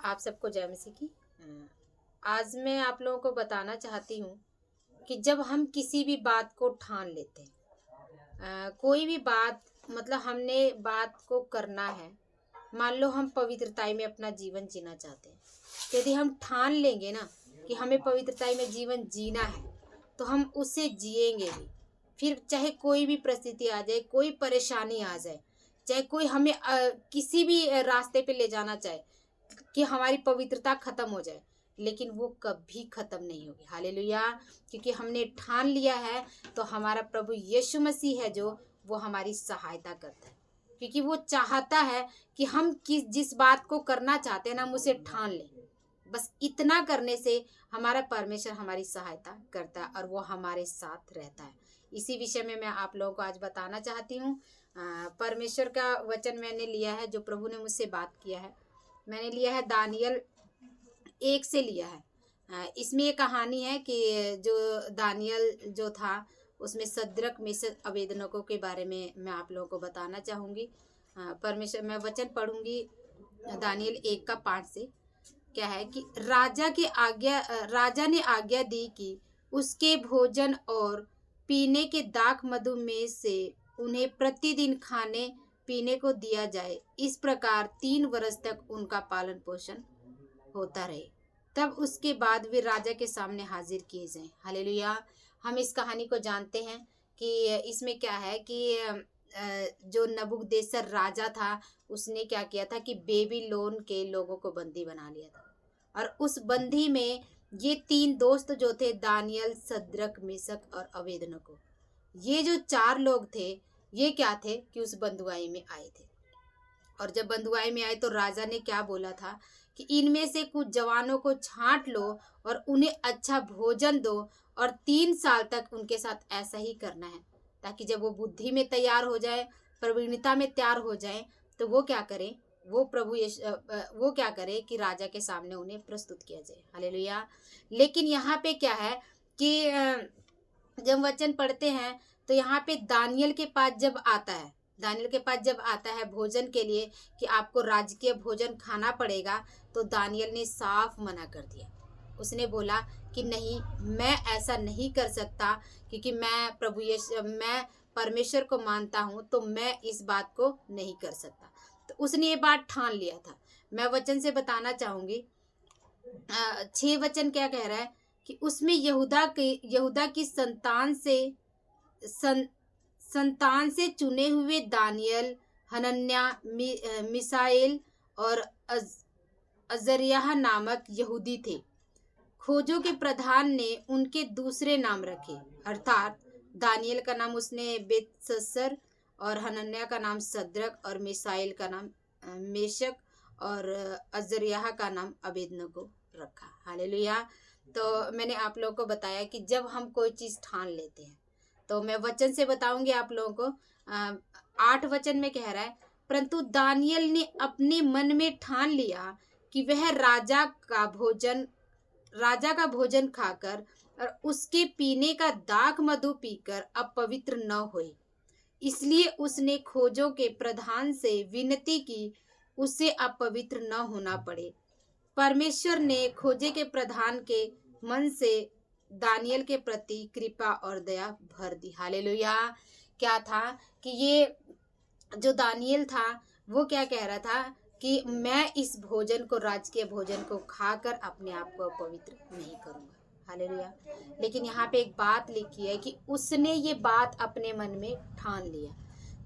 आप सबको जय मसीह की। आज मैं आप लोगों को बताना चाहती हूँ कि जब हम किसी भी बात को ठान लेते हैं, कोई भी बात मतलब हमने बात को करना है। मान लो हम पवित्रताई में अपना जीवन जीना चाहते हैं, तो यदि हम ठान लेंगे ना कि हमें पवित्रताई में जीवन जीना है तो हम उसे जिएंगे भी। फिर चाहे कोई भी परिस्थिति आ जाए, कोई परेशानी आ जाए, चाहे कोई हमें किसी भी रास्ते पे ले जाना चाहे कि हमारी पवित्रता खत्म हो जाए, लेकिन वो कभी खत्म नहीं होगी। हालेलुया। क्योंकि हमने ठान लिया है तो हमारा प्रभु यीशु मसीह है जो वो हमारी सहायता करता है, क्योंकि वो चाहता है कि हम जिस बात को करना चाहते हैं ना हम उसे ठान लें। बस इतना करने से हमारा परमेश्वर हमारी सहायता करता है और वो हमारे साथ रहता है। इसी विषय में मैं आप लोगों को आज बताना चाहती हूँ। परमेश्वर का वचन मैंने लिया है, जो प्रभु ने मुझसे बात किया है। मैंने लिया है दानियल 1 से लिया है। इसमें ये कहानी है कि जो दानियल जो था उसमें सद्रक मेशक अबेदनगो के बारे में मैं आप लोगों को बताना चाहूँगी। परमेश्वर मैं वचन पढ़ूंगी दानियल 1 का 5 से। क्या है कि राजा ने आज्ञा दी कि उसके भोजन और पीने के दाख मधु में से उन्हें प्रतिदिन खाने पीने को दिया जाए। इस प्रकार 3 वर्ष तक उनका पालन पोषण होता रहे, तब उसके बाद वे राजा के सामने हाजिर किए जाएं। हालेलुया। हम इस कहानी को जानते हैं कि इसमें क्या है कि जो नबूकदनेस्सर राजा था उसने क्या किया था कि बेबीलोन के लोगों को बंदी बना लिया था, और उस बंदी में ये 3 दोस्त जो थे, दानियल, सद्रक, मेशक और अबेदनगो, ये जो 4 लोग थे, ये क्या थे कि उस बंधुआई में आए थे। और जब बंधुआई में आए तो राजा ने क्या बोला था कि इनमें से कुछ जवानों को छांट लो और उन्हें अच्छा भोजन दो, और 3 साल तक उनके साथ ऐसा ही करना है, ताकि जब वो बुद्धि में तैयार हो जाए, प्रवीणता में तैयार हो जाए, तो वो क्या करें, वो क्या करे कि राजा के सामने उन्हें प्रस्तुत किया जाए। हालेलुया। लेकिन यहाँ पे क्या है कि जब वचन पढ़ते हैं तो यहाँ पे दानियल के पास जब आता है भोजन के लिए कि आपको राजकीय भोजन खाना पड़ेगा, तो दानियल ने साफ मना कर दिया। उसने बोला कि नहीं, मैं ऐसा नहीं कर सकता, क्योंकि मैं परमेश्वर को मानता हूँ, तो मैं इस बात को नहीं कर सकता। तो उसने ये बात ठान लिया था। मैं वचन से बताना चाहूँगी 6 वचन क्या कह रहा है कि उसमें यहूदा की संतान से चुने हुए दानियल, हनन्याह, मिसाएल और अजर्याह नामक यहूदी थे। खोजों के प्रधान ने उनके दूसरे नाम रखे, अर्थात दानियल का नाम उसने बेतशस्सर और हनन्याह का नाम सद्रक और मिसाएल का नाम मेशक और अजर्याह का नाम अबेदनगो रखा। हालेलुया। तो मैंने आप लोगों को बताया कि जब हम कोई चीज़ ठान लेते हैं, तो मैं वचन से बताऊंगी आप लोगों को। 8 वचन में कह रहा है, परंतु दानियल ने अपने मन में ठान लिया कि वह राजा का भोजन खाकर और उसके पीने का दाख मधु पीकर अपवित्र न होए। इसलिए उसने खोजों के प्रधान से विनती की उसे अपवित्र न होना पड़े। परमेश्वर ने खोजे के प्रधान के मन से दानियल के प्रति कृपा और दया भर दी। हालेलुया। क्या था कि ये जो दानियल था वो क्या कह रहा था कि मैं इस भोजन को, राजकीय भोजन को खाकर अपने आप को पवित्र नहीं करूँगा। हालेलुया। लेकिन यहाँ पे एक बात लिखी है कि उसने ये बात अपने मन में ठान लिया।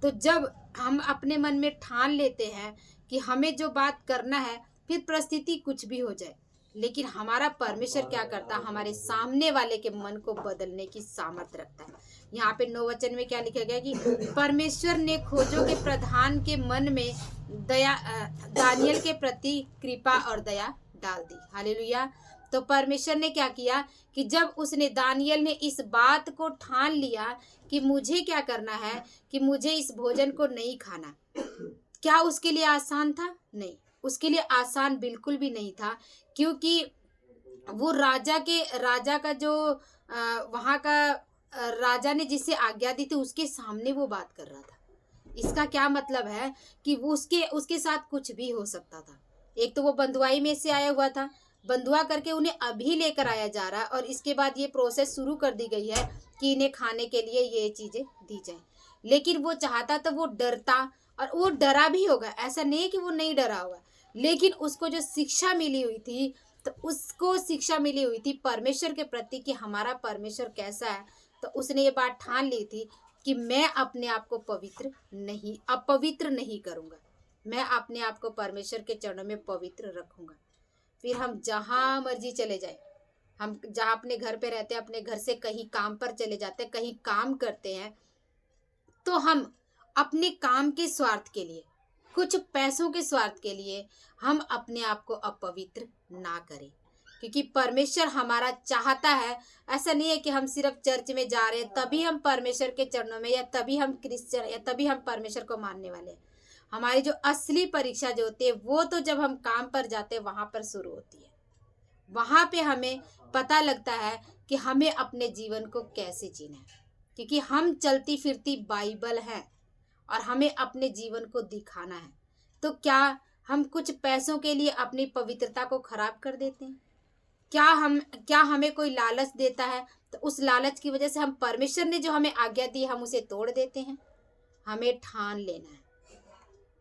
तो जब हम अपने मन में ठान लेते हैं कि हमें जो बात करना है, फिर परिस्थिति कुछ भी हो जाए, लेकिन हमारा परमेश्वर क्या करता है, हमारे सामने वाले के मन को बदलने की सामर्थ्य रखता है। यहाँ पे 9 वचन में क्या लिखा गया कि परमेश्वर ने खोजों के प्रधान के मन में दानियल के प्रति कृपा और दया डाल दी। हालेलुया। तो परमेश्वर ने क्या किया कि जब दानियल ने इस बात को ठान लिया कि मुझे क्या करना है, कि मुझे इस भोजन को नहीं खाना, क्या उसके लिए आसान था? नहीं, उसके लिए आसान बिल्कुल भी नहीं था, क्योंकि वो राजा का जो वहाँ का राजा ने जिससे आज्ञा दी थी उसके सामने वो बात कर रहा था। इसका क्या मतलब है कि वो उसके साथ कुछ भी हो सकता था। एक तो वो बंधुआई में से आया हुआ था, बंधुआ करके उन्हें अभी लेकर आया जा रहा है और इसके बाद ये प्रोसेस शुरू कर दी गई है कि इन्हें खाने के लिए ये चीज़ें दी जाए। लेकिन वो चाहता तो वो डरता, और वो डरा भी होगा, ऐसा नहीं है कि वो नहीं डरा होगा, लेकिन उसको जो शिक्षा मिली हुई थी, तो उसको शिक्षा मिली हुई थी परमेश्वर के प्रति कि हमारा परमेश्वर कैसा है। तो उसने ये बात ठान ली थी कि मैं अपने आप को अपवित्र नहीं करूँगा, मैं अपने आप को परमेश्वर के चरणों में पवित्र रखूँगा। फिर हम जहाँ मर्जी चले जाए, हम जहाँ अपने घर पे रहते हैं, अपने घर से कहीं काम पर चले जाते हैं, कहीं काम करते हैं, तो हम अपने काम के स्वार्थ के लिए, कुछ पैसों के स्वार्थ के लिए हम अपने आप को अपवित्र ना करें, क्योंकि परमेश्वर हमारा चाहता है। ऐसा नहीं है कि हम सिर्फ चर्च में जा रहे हैं तभी हम परमेश्वर के चरणों में, या तभी हम क्रिश्चियन, या तभी हम परमेश्वर को मानने वाले हैं। हमारी जो असली परीक्षा जो होती है वो तो जब हम काम पर जाते हैं वहाँ पर शुरू होती है। वहाँ पे हमें पता लगता है कि हमें अपने जीवन को कैसे जीना है, क्योंकि हम चलती फिरती बाइबल हैं और हमें अपने जीवन को दिखाना है। तो क्या हम कुछ पैसों के लिए अपनी पवित्रता को खराब कर देते हैं? क्या हमें कोई लालच देता है तो उस लालच की वजह से हम परमेश्वर ने जो हमें आज्ञा दी हम उसे तोड़ देते हैं? हमें ठान लेना है।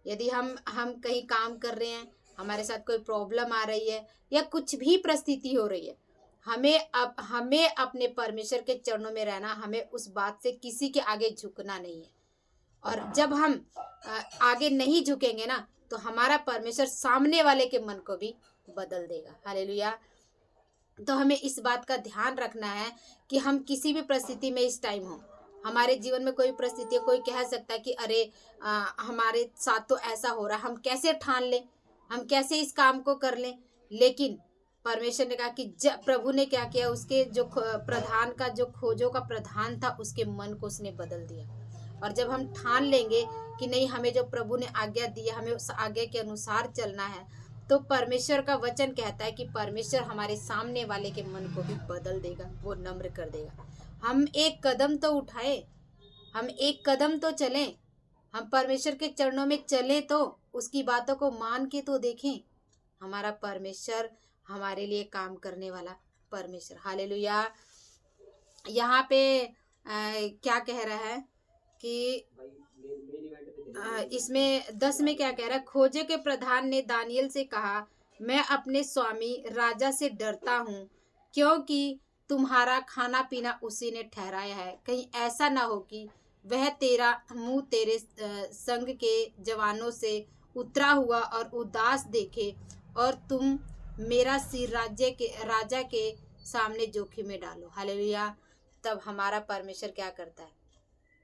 यदि हम कहीं काम कर रहे हैं, हमारे साथ कोई प्रॉब्लम आ रही है या कुछ भी परिस्थिति हो रही है, हमें अपने परमेश्वर के चरणों में रहना, हमें उस बात से किसी के आगे झुकना नहीं है। और जब हम आगे नहीं झुकेंगे ना, तो हमारा परमेश्वर सामने वाले के मन को भी बदल देगा। हालेलुया। तो हमें इस बात का ध्यान रखना है कि हम किसी भी परिस्थिति में इस टाइम हो, हमारे जीवन में कोई परिस्थिति, कोई कह सकता है कि अरे हमारे साथ तो ऐसा हो रहा, हम कैसे ठान लें, हम कैसे इस काम को कर लें। लेकिन परमेश्वर ने कहा कि प्रभु ने क्या किया, उसके जो प्रधान का, जो खोजों का प्रधान था, उसके मन को उसने बदल दिया। और जब हम ठान लेंगे कि नहीं, हमें जो प्रभु ने आज्ञा दी है, हमें उस आज्ञा के अनुसार चलना है, तो परमेश्वर का वचन कहता है कि परमेश्वर हमारे सामने वाले के मन को भी बदल देगा, वो नम्र कर देगा। हम एक कदम तो उठाएं, हम एक कदम तो चलें, हम परमेश्वर के चरणों में चलें, तो उसकी बातों को मान के तो देखें। हमारा परमेश्वर हमारे लिए काम करने वाला परमेश्वर। हालेलुया। यहाँ पे क्या कह रहा है कि इसमें 10 में क्या कह रहा है, खोजे के प्रधान ने दानियल से कहा, मैं अपने स्वामी राजा से डरता हूँ, क्योंकि तुम्हारा खाना पीना उसी ने ठहराया है। कहीं ऐसा ना हो कि वह तेरा मुंह तेरे संग के जवानों से उतरा हुआ और उदास देखे और तुम मेरा सिर राजा के सामने जोखिम में डालो। हालेलुया। तब हमारा परमेश्वर क्या करता है,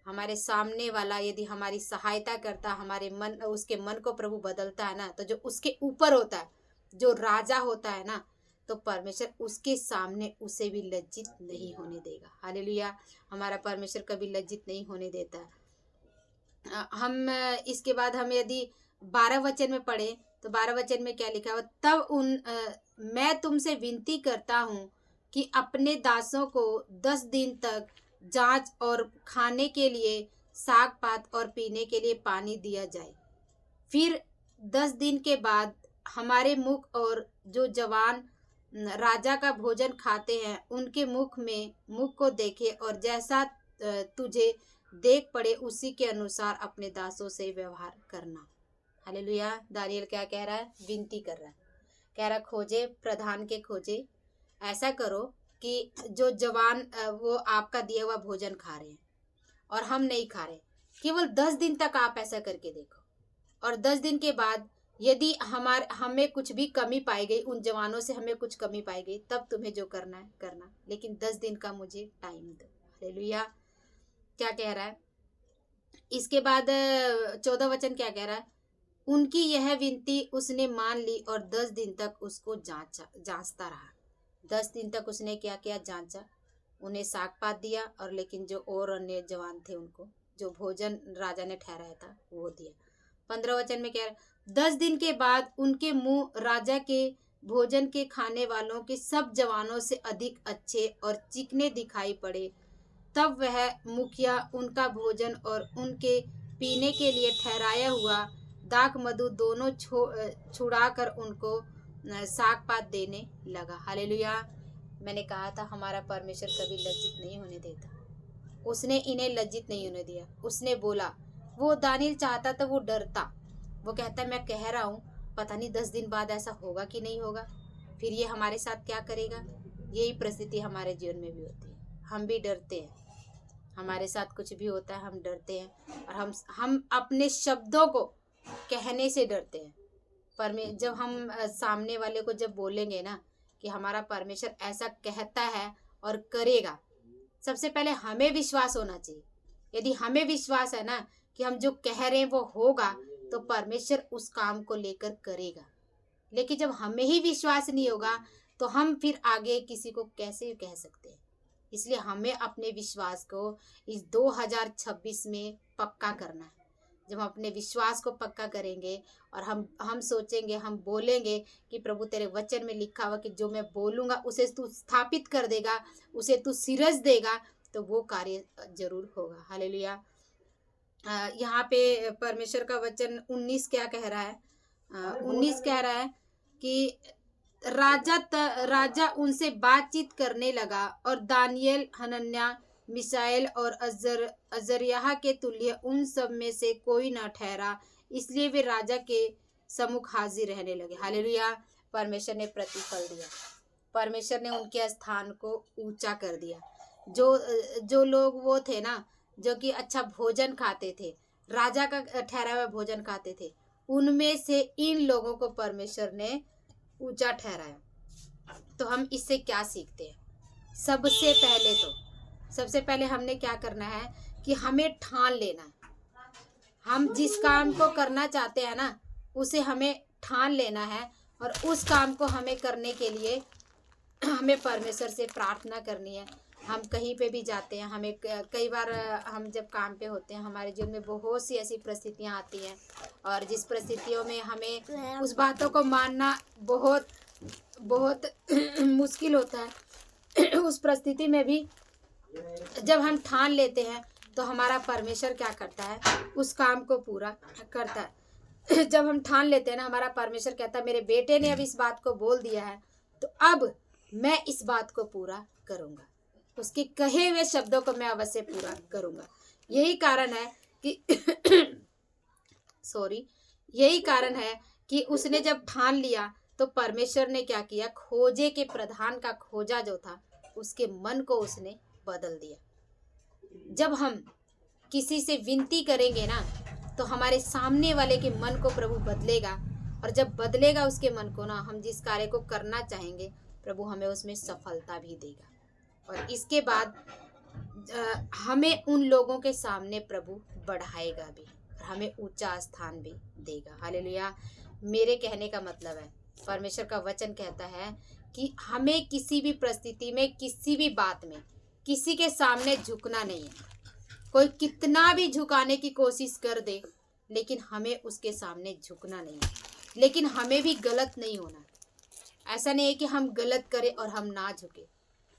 हमारे सामने वाला यदि हमारी सहायता करता, हमारे मन, उसके मन को प्रभु बदलता है ना, तो जो उसके ऊपर होता है, जो राजा होता है ना, तो परमेश्वर उसके सामने उसे भी लज्जित नहीं होने देगा। हालेलुया। हमारा परमेश्वर कभी लज्जित नहीं होने देता। हम इसके बाद हम यदि 12 वचन में पढ़े तो 12 वचन में क्या लिखा है, तब मैं तुमसे विनती करता हूँ कि अपने दासों को 10 दिन तक जांच और खाने के लिए साग पात और पीने के लिए पानी दिया जाए। फिर 10 दिन के बाद हमारे मुख और जो जवान राजा का भोजन खाते हैं उनके मुख को देखे, और जैसा तुझे देख पड़े उसी के अनुसार अपने दासों से व्यवहार करना। हालेलुया। दानियल क्या कह रहा है, विनती कर रहा है, कह रहा खोजे, प्रधान के खोजे, ऐसा करो कि जो जवान वो आपका दिया हुआ भोजन खा रहे हैं और हम नहीं खा रहे, केवल 10 दिन तक आप ऐसा करके देखो, और 10 दिन के बाद यदि हमें कुछ भी कमी पाई गई, उन जवानों से हमें कुछ कमी पाई गई, तब तुम्हें जो करना है करना, लेकिन 10 दिन का मुझे टाइम दो। हालेलुया। क्या कह रहा है इसके बाद 14 वचन क्या कह रहा है, उनकी यह विनती उसने मान ली और 10 दिन तक उसको जांचता रहा। 10 दिन तक उसने क्या किया, जांचा, उन्हें साग पात दिया, और लेकिन जो और अन्य जवान थे उनको जो भोजन राजा ने ठहराया था वो दिया। 15 वचन में क्या है, 10 दिन के बाद उनके मुंह राजा के भोजन के खाने वालों के सब जवानों से अधिक अच्छे और चिकने दिखाई पड़े। तब वह मुखिया उनका भोजन और उनके पीने के लिए ठहराया हुआ दाख मधु दोनों छुड़ा कर उनको साग पात देने लगा। हालेलुया। मैंने कहा था हमारा परमेश्वर कभी लज्जित नहीं होने देता। उसने इन्हें लज्जित नहीं होने दिया। उसने बोला, वो दानियल चाहता था, वो डरता, वो कहता मैं कह रहा हूँ पता नहीं 10 दिन बाद ऐसा होगा कि नहीं होगा, फिर ये हमारे साथ क्या करेगा। यही परिस्थिति हमारे जीवन में भी होती है। हम भी डरते हैं, हमारे साथ कुछ भी होता है हम डरते हैं, और हम अपने शब्दों को कहने से डरते हैं। पर जब हम सामने वाले को जब बोलेंगे ना कि हमारा परमेश्वर ऐसा कहता है और करेगा, सबसे पहले हमें विश्वास होना चाहिए। यदि हमें विश्वास है ना कि हम जो कह रहे हैं वो होगा, तो परमेश्वर उस काम को लेकर करेगा। लेकिन जब हमें ही विश्वास नहीं होगा तो हम फिर आगे किसी को कैसे कह सकते हैं। इसलिए हमें अपने विश्वास को इस 2026 में पक्का करना है। जब हम अपने विश्वास को पक्का करेंगे और हम सोचेंगे, हम बोलेंगे कि प्रभु तेरे वचन में लिखा हुआ कि जो मैं बोलूँगा उसे तू स्थापित कर देगा, उसे तू सिरज देगा, तो वो कार्य जरूर होगा। हालेलुया। यहाँ पे परमेश्वर का वचन 19 क्या कह रहा है? 19 कह रहा है कि राजा उनसे बातचीत करने लगा, और दानियल, हनन्याह, मिशाएल और अजर्याह के तुल्य उन सब में से कोई न ठहरा, इसलिए वे राजा के सम्मुख हाजिर रहने लगे। हालेलुया। परमेश्वर ने प्रतिफल दिया, परमेश्वर ने उनके स्थान को ऊंचा कर दिया। जो लोग वो थे ना, जो कि अच्छा भोजन खाते थे, राजा का ठहरा हुआ भोजन खाते थे, उनमें से इन लोगों को परमेश्वर ने ऊंचा ठहराया। तो हम इससे क्या सीखते हैं? सबसे पहले हमने क्या करना है कि हमें ठान लेना है। हम जिस काम को करना चाहते हैं ना, उसे हमें ठान लेना है, और उस काम को हमें करने के लिए हमें परमेश्वर से प्रार्थना करनी है। हम कहीं पे भी जाते हैं, हमें कई बार हम जब काम पे होते हैं, हमारे जीवन में बहुत सी ऐसी परिस्थितियाँ आती हैं, और जिस परिस्थितियों में हमें उस बातों को मानना बहुत बहुत मुश्किल होता है। उस परिस्थिति में भी जब हम ठान लेते हैं तो हमारा परमेश्वर क्या करता है? उस काम को पूरा करता है। जब हम ठान लेते हैं ना, हमारा परमेश्वर कहता है मेरे बेटे ने अब इस बात को बोल दिया है, तो अब मैं इस बात को पूरा करूँगा, उसके कहे हुए शब्दों को मैं अवश्य पूरा करूँगा। यही कारण है कि उसने जब ठान लिया तो परमेश्वर ने क्या किया? खोजे के प्रधान का खोजा जो था, उसके मन को उसने बदल दिया। जब हम किसी से विनती करेंगे ना, तो हमारे सामने वाले के मन को प्रभु बदलेगा, और जब बदलेगा उसके मन को ना, हम जिस कार्य को करना चाहेंगे प्रभु हमें उसमें सफलता भी देगा, और इसके बाद हमें उन लोगों के सामने प्रभु बढ़ाएगा भी, और हमें ऊंचा स्थान भी देगा। हालेलुया। मेरे कहने का मतलब है, परमेश्वर का वचन कहता है कि हमें किसी भी परिस्थिति में, किसी भी बात में किसी के सामने झुकना नहीं है। कोई कितना भी झुकाने की कोशिश कर दे, लेकिन हमें उसके सामने झुकना नहीं है। लेकिन हमें भी गलत नहीं होना। ऐसा नहीं है कि हम गलत करें और हम ना झुके।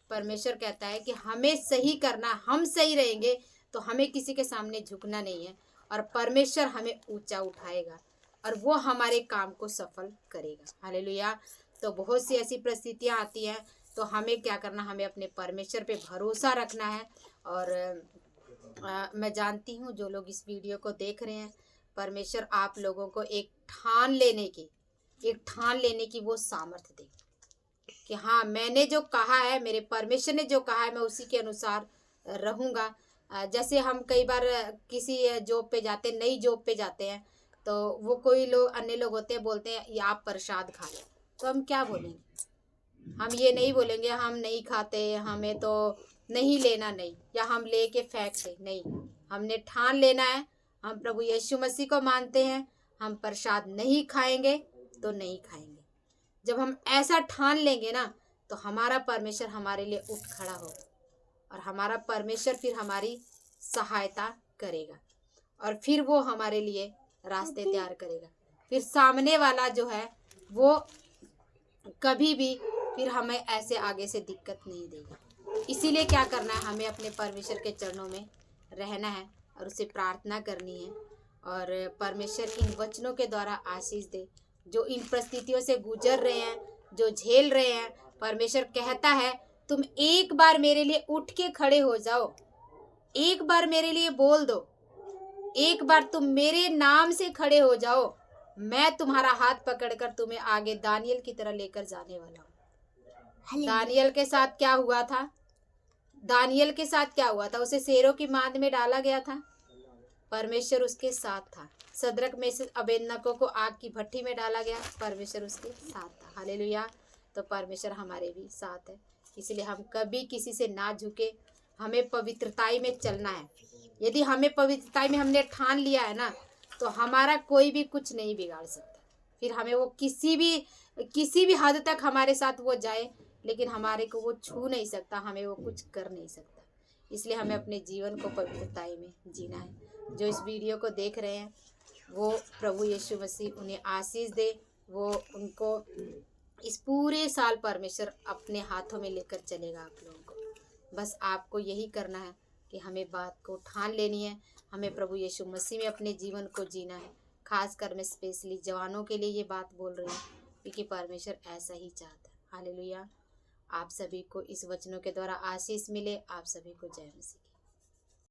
परमेश्वर कहता है कि हमें सही करना, हम सही रहेंगे तो हमें किसी के सामने झुकना नहीं है, और परमेश्वर हमें ऊंचा उठाएगा, और वो हमारे काम को सफल करेगा। हालेलुया। तो बहुत सी ऐसी परिस्थितियाँ आती हैं, तो हमें क्या करना? हमें अपने परमेश्वर पे भरोसा रखना है। और मैं जानती हूँ जो लोग इस वीडियो को देख रहे हैं, परमेश्वर आप लोगों को एक ठान लेने की वो सामर्थ्य दे कि हाँ, मैंने जो कहा है, मेरे परमेश्वर ने जो कहा है, मैं उसी के अनुसार रहूँगा। जैसे हम कई बार किसी जॉब पे जाते हैं, नई जॉब पे जाते हैं, तो वो कोई लोग, अन्य लोग होते हैं, बोलते हैं ये आप प्रसाद खा लें, तो हम क्या बोलेंगे? हम ये नहीं बोलेंगे हम नहीं खाते, हमें तो नहीं लेना, नहीं, या हम लेके फेंक दे, नहीं। हमने ठान लेना है, हम प्रभु यीशु मसीह को मानते हैं, हम प्रसाद नहीं खाएंगे तो नहीं खाएंगे। जब हम ऐसा ठान लेंगे ना, तो हमारा परमेश्वर हमारे लिए उठ खड़ा होगा, और हमारा परमेश्वर फिर हमारी सहायता करेगा, और फिर वो हमारे लिए रास्ते तैयार करेगा। फिर सामने वाला जो है वो कभी भी फिर हमें ऐसे आगे से दिक्कत नहीं देगा। इसीलिए क्या करना है? हमें अपने परमेश्वर के चरणों में रहना है और उससे प्रार्थना करनी है, और परमेश्वर इन वचनों के द्वारा आशीष दे। जो इन परिस्थितियों से गुजर रहे हैं, जो झेल रहे हैं, परमेश्वर कहता है तुम एक बार मेरे लिए उठ के खड़े हो जाओ, एक बार मेरे लिए बोल दो, एक बार तुम मेरे नाम से खड़े हो जाओ, मैं तुम्हारा हाथ पकड़कर तुम्हें आगे दानियल की तरह लेकर जाने वाला हूँ। दानियल के साथ क्या हुआ था? दानियल के साथ क्या हुआ था? उसे शेरों की मांद में डाला गया था, परमेश्वर उसके साथ था। सद्रक मेशक अबेदनगो को आग की भट्टी में डाला गया, परमेश्वर उसके साथ था। हालेलुया। तो परमेश्वर हमारे भी साथ है, इसलिए हम कभी किसी से ना झुके, हमें पवित्रताई में चलना है। यदि हमें पवित्रताई में हमने ठान लिया है ना, तो हमारा कोई भी कुछ नहीं बिगाड़ सकता। फिर हमें वो किसी भी हद तक हमारे साथ वो जाए, लेकिन हमारे को वो छू नहीं सकता, हमें वो कुछ कर नहीं सकता। इसलिए हमें अपने जीवन को पवित्रताई में जीना है। जो इस वीडियो को देख रहे हैं, वो प्रभु यीशु मसीह उन्हें आशीष दे। वो उनको इस पूरे साल परमेश्वर अपने हाथों में लेकर चलेगा आप लोगों को। बस आपको यही करना है कि हमें बात को ठान लेनी है, हमें प्रभु यीशु मसीह में अपने जीवन को जीना है। खासकर मैं स्पेशली जवानों के लिए ये बात बोल रही हूँ, क्योंकि परमेश्वर ऐसा ही चाहता है। हालेलुया। आप सभी को इस वचनों के द्वारा आशीष मिले। आप सभी को जय मसीह।